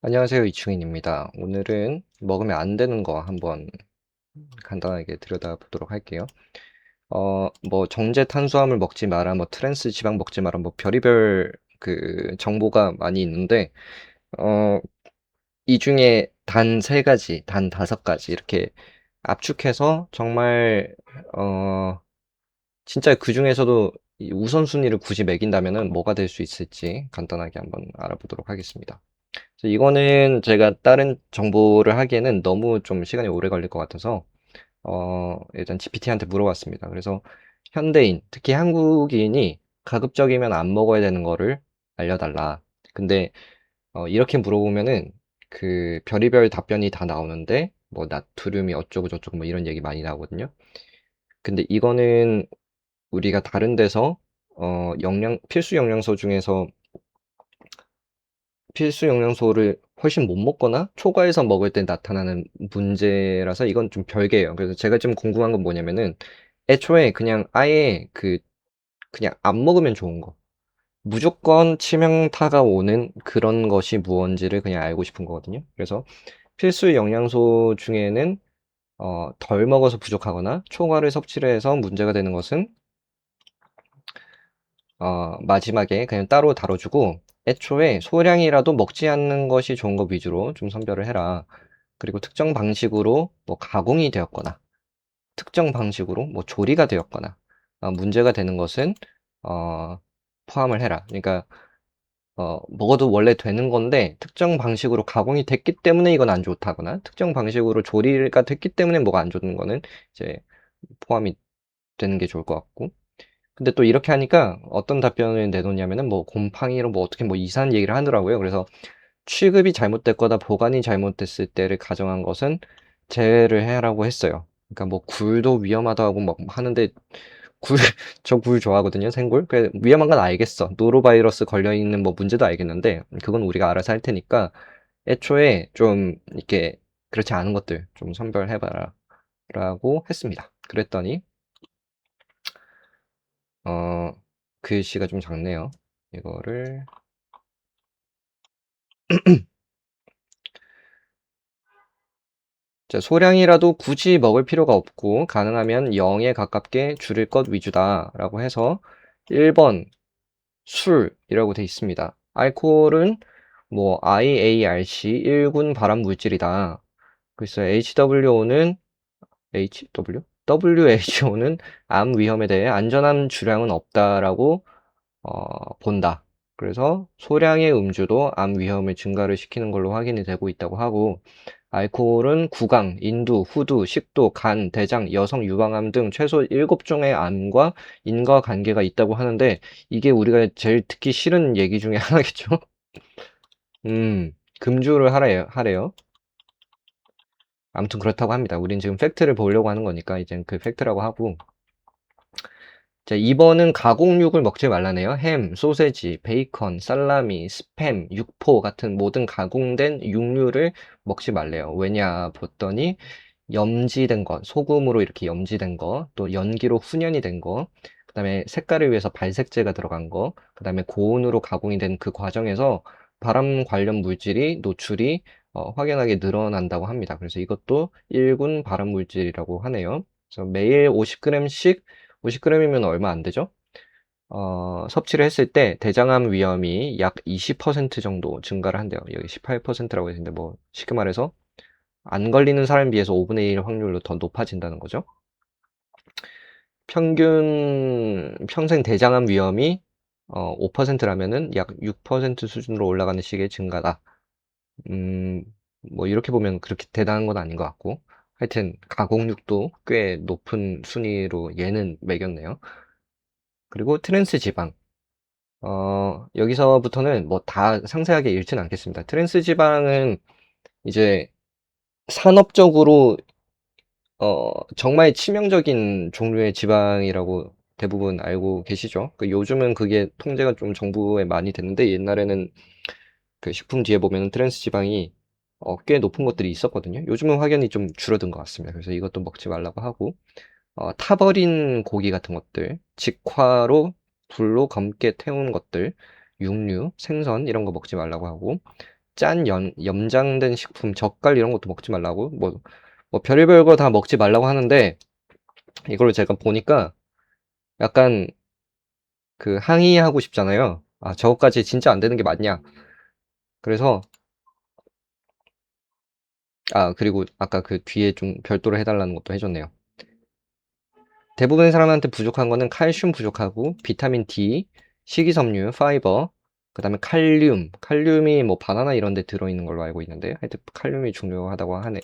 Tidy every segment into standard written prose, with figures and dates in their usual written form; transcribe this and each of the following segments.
안녕하세요. 이충인입니다. 오늘은 먹으면 안 되는 거 한번 간단하게 들여다보도록 할게요. 뭐 정제 탄수화물 먹지 마라, 뭐 트랜스 지방 먹지 마라, 뭐 별의별 그 정보가 많이 있는데, 어, 이 중에 단 세 가지, 단 다섯 가지 이렇게 압축해서 정말 진짜 그 중에서도 이 우선순위를 굳이 매긴다면은 뭐가 될 수 있을지 간단하게 한번 알아보도록 하겠습니다. 그래서 이거는 제가 다른 정보를 하기에는 너무 좀 시간이 오래 걸릴 것 같아서 일단 GPT한테 물어봤습니다. 그래서 현대인, 특히 한국인이 가급적이면 안 먹어야 되는 거를 알려달라. 근데 이렇게 물어보면은 그 별의별 답변이 다 나오는데 뭐 나트륨이 어쩌고 저쩌고 뭐 이런 얘기 많이 나오거든요. 근데 이거는 우리가 다른 데서 필수 영양소 중에서 필수 영양소를 훨씬 못 먹거나 초과해서 먹을 때 나타나는 문제라서 이건 좀 별개예요. 그래서 제가 좀 궁금한 건 뭐냐면은 애초에 그냥 아예 그냥 안 먹으면 좋은 거. 무조건 치명타가 오는 그런 것이 무언지를 그냥 알고 싶은 거거든요. 그래서 필수 영양소 중에는 덜 먹어서 부족하거나 초과를 섭취를 해서 문제가 되는 것은 마지막에 그냥 따로 다뤄주고 애초에 소량이라도 먹지 않는 것이 좋은 것 위주로 좀 선별을 해라. 그리고 특정 방식으로 뭐 가공이 되었거나 특정 방식으로 뭐 조리가 되었거나 문제가 되는 것은 어, 포함을 해라. 그러니까 먹어도 원래 되는 건데 특정 방식으로 가공이 됐기 때문에 이건 안 좋다거나 특정 방식으로 조리가 됐기 때문에 뭐가 안 좋은 거는 이제 포함이 되는 게 좋을 것 같고 근데 또 이렇게 하니까 어떤 답변을 내놓냐면은 뭐 곰팡이로 뭐 어떻게 뭐 이상한 얘기를 하더라고요. 그래서 취급이 잘못됐거나 보관이 잘못됐을 때를 가정한 것은 제외를 해라고 했어요. 그러니까 뭐 굴도 위험하다고 막 하는데 굴, 저 굴 좋아하거든요, 생굴. 위험한 건 알겠어. 노로바이러스 걸려있는 뭐 문제도 알겠는데 그건 우리가 알아서 할 테니까 애초에 좀 이렇게 그렇지 않은 것들 좀 선별해봐라 라고 했습니다. 그랬더니 어, 글씨가 좀 작네요. 이거를 자, 소량이라도 굳이 먹을 필요가 없고 가능하면 0에 가깝게 줄일 것 위주다라고 해서 1번 술이라고 돼 있습니다. 알코올은 뭐 IARC 1군 발암 물질이다. 그래서 HWO는 WHO는 암 위험에 대해 안전한 주량은 없다라고 본다. 그래서 소량의 음주도 암 위험을 증가를 시키는 걸로 확인이 되고 있다고 하고 알코올은 구강, 인두, 후두, 식도, 간, 대장, 여성 유방암 등 최소 7종의 암과 인과관계가 있다고 하는데 이게 우리가 제일 듣기 싫은 얘기 중에 하나겠죠? 금주를 하래요. 아무튼 그렇다고 합니다. 우린 지금 팩트를 보려고 하는 거니까 이제 그 팩트라고 하고 자, 2번은 가공육을 먹지 말라네요. 햄, 소세지, 베이컨, 살라미, 스팸, 육포 같은 모든 가공된 육류를 먹지 말래요. 왜냐 봤더니 염지된 거, 소금으로 이렇게 염지된 거, 또 연기로 훈연이 된 거, 그다음에 색깔을 위해서 발색제가 들어간 거, 그다음에 고온으로 가공이 된 그 과정에서 발암 관련 물질이 노출이 확연하게 늘어난다고 합니다. 그래서 이것도 1군 발암 물질이라고 하네요. 그래서 매일 50g씩 50g이면 얼마 안 되죠? 섭취를 했을 때 대장암 위험이 약 20% 정도 증가를 한대요. 여기 18%라고 했는데 뭐 쉽게 말해서 안 걸리는 사람에 비해서 5분의 1 확률로 더 높아진다는 거죠. 평균 평생 대장암 위험이 5%라면은 약 6% 수준으로 올라가는 식의 증가다. 음, 뭐 이렇게 보면 그렇게 대단한 건 아닌 것 같고 하여튼 가공육도 꽤 높은 순위로 얘는 매겼네요. 그리고 트랜스 지방. 여기서부터는 뭐 다 상세하게 읽지는 않겠습니다. 트랜스 지방은 이제 산업적으로 정말 치명적인 종류의 지방이라고 대부분 알고 계시죠? 요즘은 그게 통제가 좀 정부에 많이 됐는데 옛날에는 그 식품 뒤에 보면 트랜스 지방이 꽤 높은 것들이 있었거든요. 요즘은 확연히 좀 줄어든 것 같습니다. 그래서 이것도 먹지 말라고 하고 타버린 고기 같은 것들, 직화로 불로 검게 태운 것들, 육류, 생선 이런 거 먹지 말라고 하고 짠 염장된 식품, 젓갈 이런 것도 먹지 말라고 뭐 별의별 거 다 먹지 말라고 하는데 이걸 제가 보니까 약간 그 항의하고 싶잖아요. 아, 저거까지 진짜 안 되는 게 맞냐? 그래서 그리고 아까 그 뒤에 좀 별도로 해달라는 것도 해줬네요. 대부분의 사람한테 부족한 거는 칼슘 부족하고 비타민 D, 식이섬유, 파이버, 그 다음에 칼륨이 뭐 바나나 이런 데 들어있는 걸로 알고 있는데 하여튼 칼륨이 중요하다고 하네.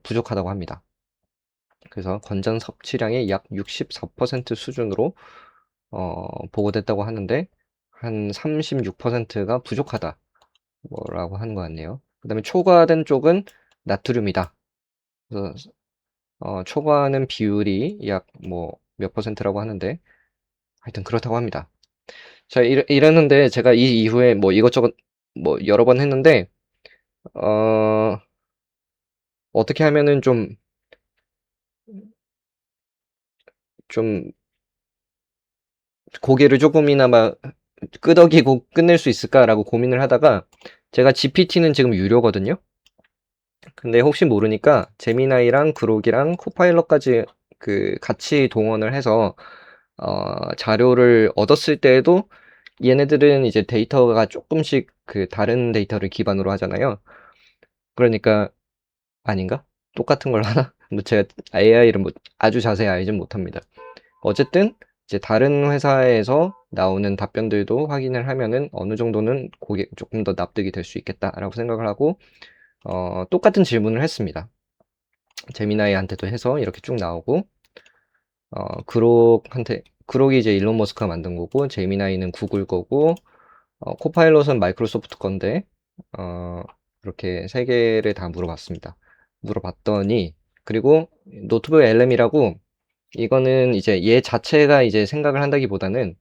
부족하다고 합니다. 그래서 권장 섭취량의 약 64% 수준으로 보고됐다고 하는데 한 36%가 부족하다 뭐라고 하는 것 같네요. 그 다음에 초과된 쪽은 나트륨이다. 그래서 초과하는 비율이 약 뭐 몇 퍼센트라고 하는데 하여튼 그렇다고 합니다. 자, 이랬는데 제가 이 이후에 뭐 이것저것 뭐 여러 번 했는데 어, 어떻게 하면은 좀 고개를 조금이나마 끄덕이고 끝낼 수 있을까라고 고민을 하다가 제가 GPT는 지금 유료거든요. 근데 혹시 모르니까 제미나이랑 그록이랑 코파일럿까지 그 같이 동원을 해서 자료를 얻었을 때에도 얘네들은 이제 데이터가 조금씩 그 다른 데이터를 기반으로 하잖아요. 그러니까 아닌가? 똑같은 걸 하나? 뭐 제가 AI를 뭐 아주 자세히 알진 못합니다. 어쨌든 이제 다른 회사에서 나오는 답변들도 확인을 하면은 어느 정도는 그게 조금 더 납득이 될 수 있겠다라고 생각을 하고 똑같은 질문을 했습니다. 제미나이한테도 해서 이렇게 쭉 나오고 그록이 이제 일론 머스크가 만든 거고 제미나이는 구글 거고 코파일럿은 마이크로소프트 건데 그렇게 세 개를 다 물어봤더니 그리고 노트북 LM이라고 이거는 이제 얘 자체가 이제 생각을 한다기보다는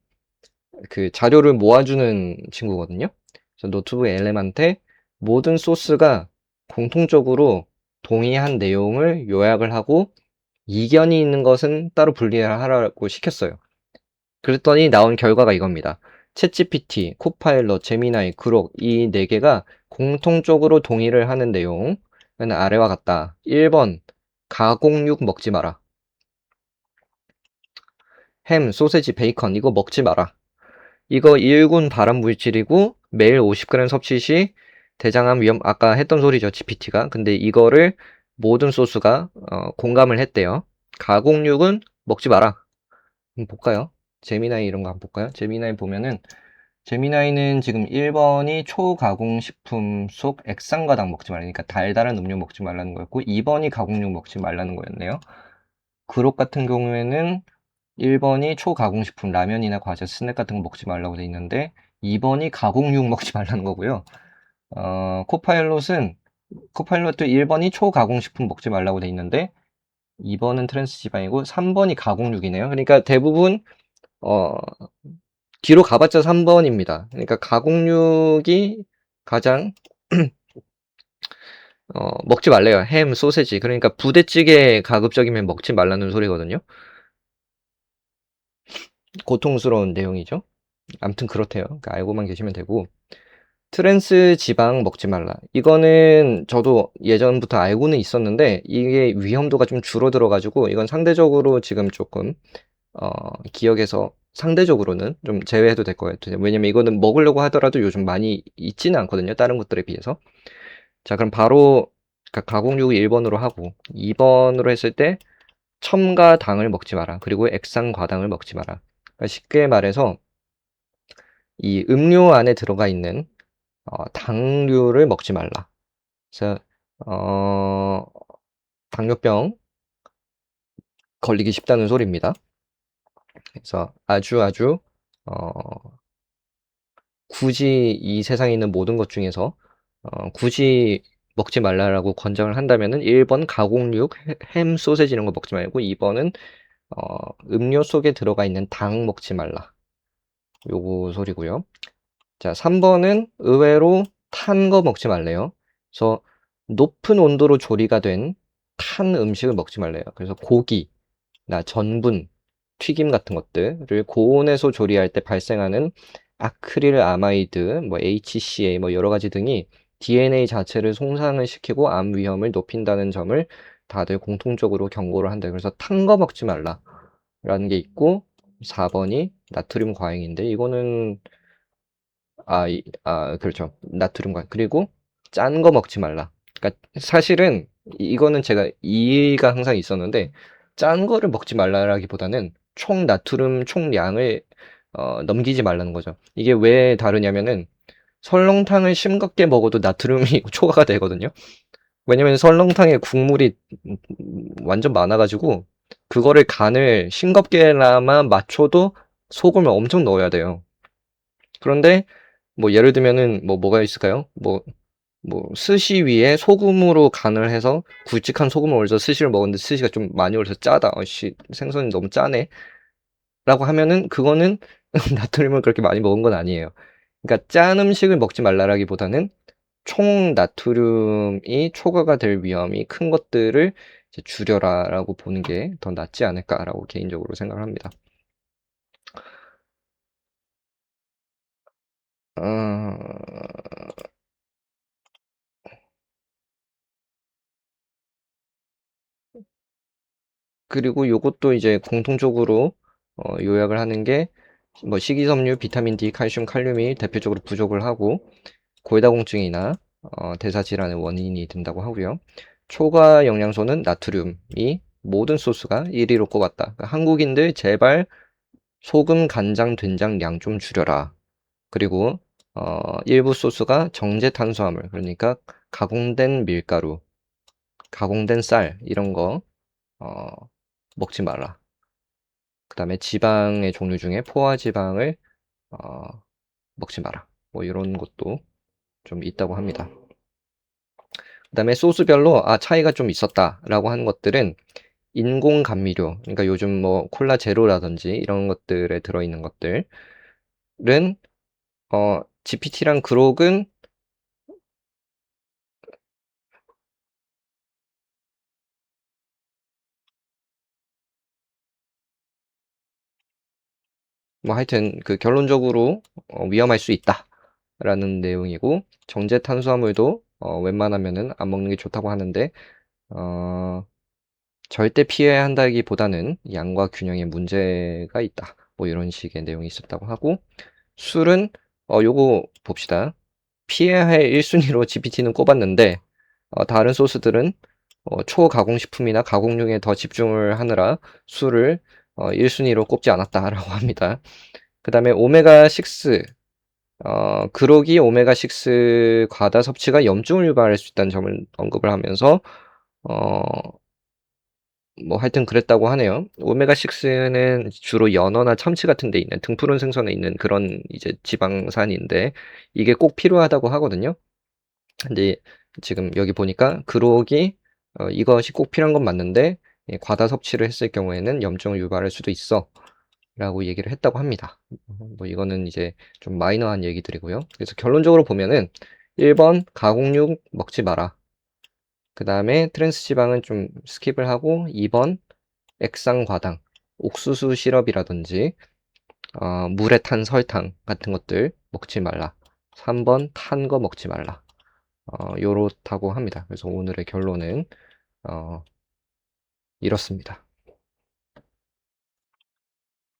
그 자료를 모아주는 친구거든요. 그래서 노트북 LM한테 모든 소스가 공통적으로 동의한 내용을 요약을 하고 이견이 있는 것은 따로 분리하라고 시켰어요. 그랬더니 나온 결과가 이겁니다. 챗GPT, 코파일럿, 제미나이, 그록 이 네 개가 공통적으로 동의를 하는 내용은 아래와 같다. 1번 가공육 먹지 마라. 햄, 소세지, 베이컨 이거 먹지 마라. 이거 1군 발암 물질이고 매일 50g 섭취 시 대장암 위험 아까 했던 소리죠 GPT가. 근데 이거를 모든 소스가 공감을 했대요. 가공육은 먹지 마라. 한번 볼까요? 제미나이 이런 거 한번 볼까요? 제미나이 보면은 제미나이는 지금 1번이 초가공 식품 속 액상과당 먹지 말라. 그러니까 달달한 음료 먹지 말라는 거였고 2번이 가공육 먹지 말라는 거였네요. 그록 같은 경우에는 1번이 초가공식품, 라면이나 과자, 스낵 같은 거 먹지 말라고 돼 있는데 2번이 가공육 먹지 말라는 거고요. 코파일럿도 1번이 초가공식품 먹지 말라고 돼 있는데 2번은 트랜스 지방이고 3번이 가공육이네요. 그러니까 대부분 어, 뒤로 가봤자 3번입니다. 그러니까 가공육이 가장 먹지 말래요. 햄, 소세지. 그러니까 부대찌개 가급적이면 먹지 말라는 소리거든요. 고통스러운 내용이죠. 아무튼 그렇대요. 그러니까 알고만 계시면 되고 트랜스 지방 먹지 말라. 이거는 저도 예전부터 알고는 있었는데 이게 위험도가 좀 줄어들어가지고 이건 상대적으로 지금 조금 기억에서 상대적으로는 좀 제외해도 될 것 같아요. 왜냐면 이거는 먹으려고 하더라도 요즘 많이 있지는 않거든요. 다른 것들에 비해서. 자, 그럼 바로 가공육 1번으로 하고 2번으로 했을 때 첨가 당을 먹지 마라. 그리고 액상 과당을 먹지 마라. 그러니까 쉽게 말해서 이 음료 안에 들어가 있는 당류를 먹지 말라. 그래서 어, 당뇨병 걸리기 쉽다는 소리입니다. 그래서 아주 굳이 이 세상에 있는 모든 것 중에서 굳이 먹지 말라라고 권장을 한다면은 1번 가공육, 햄, 소세지 이런 거 먹지 말고 2번은 음료 속에 들어가 있는 당 먹지 말라. 요거 소리고요. 자, 3번은 의외로 탄 거 먹지 말래요. 그래서 높은 온도로 조리가 된 탄 음식을 먹지 말래요. 그래서 고기나 전분, 튀김 같은 것들을 고온에서 조리할 때 발생하는 아크릴 아마이드, 뭐 HCA, 뭐 여러 가지 등이 DNA 자체를 손상을 시키고 암 위험을 높인다는 점을 다들 공통적으로 경고를 한다. 그래서 탄 거 먹지 말라라는 게 있고, 4번이 나트륨 과잉인데, 이거는 그렇죠. 나트륨 과잉. 그리고 짠 거 먹지 말라. 그러니까 사실은 이거는 제가 이의가 항상 있었는데, 짠 거를 먹지 말라라기보다는 총 나트륨 총량을 넘기지 말라는 거죠. 이게 왜 다르냐면은 설렁탕을 싱겁게 먹어도 나트륨이 초과가 되거든요. 왜냐면 설렁탕에 국물이 완전 많아가지고 그거를 간을 싱겁게나마 맞춰도 소금을 엄청 넣어야 돼요. 그런데 뭐 예를 들면은 뭐가 있을까요? 뭐 스시 위에 소금으로 간을 해서 굵직한 소금을 올려서 스시를 먹었는데 스시가 좀 많이 올려서 짜다. 어씨 생선이 너무 짜네. 라고 하면은 그거는 나트륨을 그렇게 많이 먹은 건 아니에요. 그러니까 짠 음식을 먹지 말라라기보다는 총 나트륨이 초과가 될 위험이 큰 것들을 이제 줄여라라고 보는 게 더 낫지 않을까라고 개인적으로 생각을 합니다. 어, 그리고 요것도 이제 공통적으로 요약을 하는 게 뭐 식이섬유, 비타민 D, 칼슘, 칼륨이 대표적으로 부족을 하고 고해다공증이나 대사 질환의 원인이 된다고 하고요. 초과 영양소는 나트륨이 모든 소스가 1위로 꼽았다. 그러니까 한국인들 제발 소금, 간장, 된장 양 좀 줄여라. 그리고 일부 소스가 정제 탄수화물, 그러니까 가공된 밀가루, 가공된 쌀 이런 거 어, 먹지 마라. 그다음에 지방의 종류 중에 포화 지방을 어, 먹지 마라. 뭐 이런 것도 좀 있다고 합니다. 그다음에 소스별로 차이가 좀 있었다라고 하는 것들은 인공 감미료, 그러니까 요즘 뭐 콜라 제로라든지 이런 것들에 들어있는 것들은 GPT랑 그록은 뭐 하여튼 그 결론적으로 위험할 수 있다라는 내용이고 정제 탄수화물도 웬만하면은 안 먹는 게 좋다고 하는데 어, 절대 피해야 한다기보다는 양과 균형에 문제가 있다. 뭐 이런 식의 내용이 있었다고 하고 술은 요거 봅시다. 피해야 할 1순위로 GPT는 꼽았는데 다른 소스들은 초가공식품이나 가공육에 더 집중을 하느라 술을 1순위로 꼽지 않았다라고 합니다. 그 다음에 오메가6, 그록이 오메가6 과다 섭취가 염증을 유발할 수 있다는 점을 언급을 하면서 어, 뭐 하여튼 그랬다고 하네요. 오메가6는 주로 연어나 참치 같은 데 있는 등푸른 생선에 있는 그런 이제 지방산인데 이게 꼭 필요하다고 하거든요. 근데 지금 여기 보니까 그록이 이것이 꼭 필요한 건 맞는데 과다 섭취를 했을 경우에는 염증을 유발할 수도 있어 라고 얘기를 했다고 합니다. 뭐 이거는 이제 좀 마이너한 얘기들이고요. 그래서 결론적으로 보면은 1번 가공육 먹지 마라. 그 다음에 트랜스 지방은 좀 스킵을 하고 2번 액상과당, 옥수수 시럽이라든지 물에 탄 설탕 같은 것들 먹지 말라. 3번 탄 거 먹지 말라. 요렇다고 합니다. 그래서 오늘의 결론은 어, 이렇습니다.